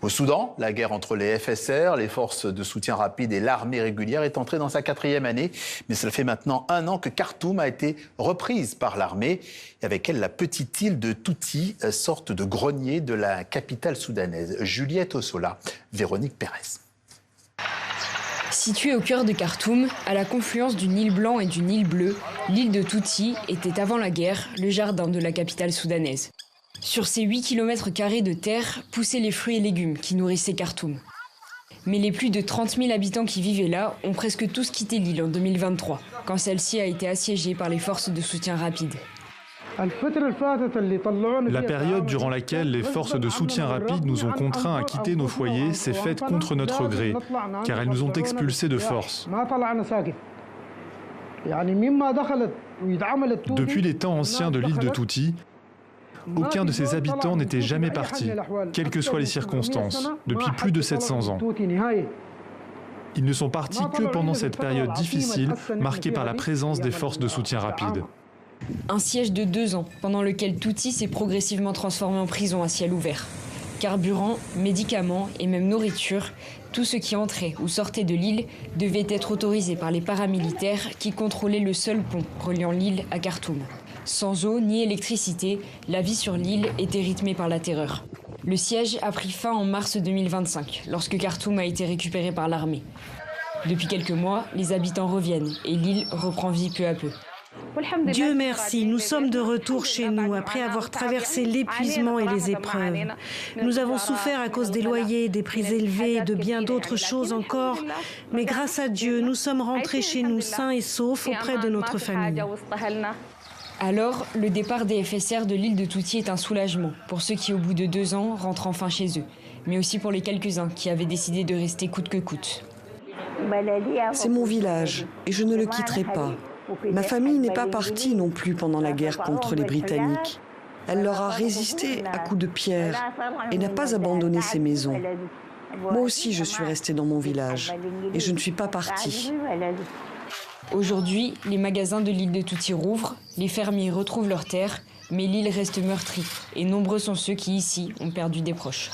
Au Soudan, la guerre entre les FSR, les forces de soutien rapide et l'armée régulière est entrée dans sa 4e année. Mais cela fait maintenant 1 an que Khartoum a été reprise par l'armée. Et avec elle, la petite île de Touti, sorte de grenier de la capitale soudanaise. Juliette Ossola, Véronique Pérez. Située au cœur de Khartoum, à la confluence du Nil Blanc et du Nil Bleu, l'île de Touti était avant la guerre le jardin de la capitale soudanaise. Sur ces 8 km² de terre poussaient les fruits et légumes qui nourrissaient Khartoum. Mais les plus de 30 000 habitants qui vivaient là ont presque tous quitté l'île en 2023, quand celle-ci a été assiégée par les forces de soutien rapide. La période durant laquelle les forces de soutien rapide nous ont contraints à quitter nos foyers s'est faite contre notre gré, car elles nous ont expulsés de force. Depuis les temps anciens de l'île de Touti, aucun de ses habitants n'était jamais parti, quelles que soient les circonstances, depuis plus de 700 ans. Ils ne sont partis que pendant cette période difficile, marquée par la présence des forces de soutien rapide. Un siège de 2 ans, pendant lequel Touti s'est progressivement transformé en prison à ciel ouvert. Carburant, médicaments et même nourriture, tout ce qui entrait ou sortait de l'île devait être autorisé par les paramilitaires qui contrôlaient le seul pont reliant l'île à Khartoum. Sans eau ni électricité, la vie sur l'île était rythmée par la terreur. Le siège a pris fin en mars 2025, lorsque Khartoum a été récupéré par l'armée. Depuis quelques mois, les habitants reviennent et l'île reprend vie peu à peu. Dieu merci, nous sommes de retour chez nous après avoir traversé l'épuisement et les épreuves. Nous avons souffert à cause des loyers, des prix élevés et de bien d'autres choses encore. Mais grâce à Dieu, nous sommes rentrés chez nous sains et saufs auprès de notre famille. Alors, le départ des FSR de l'île de Touti est un soulagement pour ceux qui, au bout de 2 ans, rentrent enfin chez eux, mais aussi pour les quelques-uns qui avaient décidé de rester coûte que coûte. C'est mon village et je ne le quitterai pas. Ma famille n'est pas partie non plus pendant la guerre contre les Britanniques. Elle leur a résisté à coups de pierre et n'a pas abandonné ses maisons. Moi aussi, je suis restée dans mon village et je ne suis pas partie. Aujourd'hui, les magasins de l'île de Touti rouvrent, les fermiers retrouvent leurs terres, mais l'île reste meurtrie et nombreux sont ceux qui, ici, ont perdu des proches.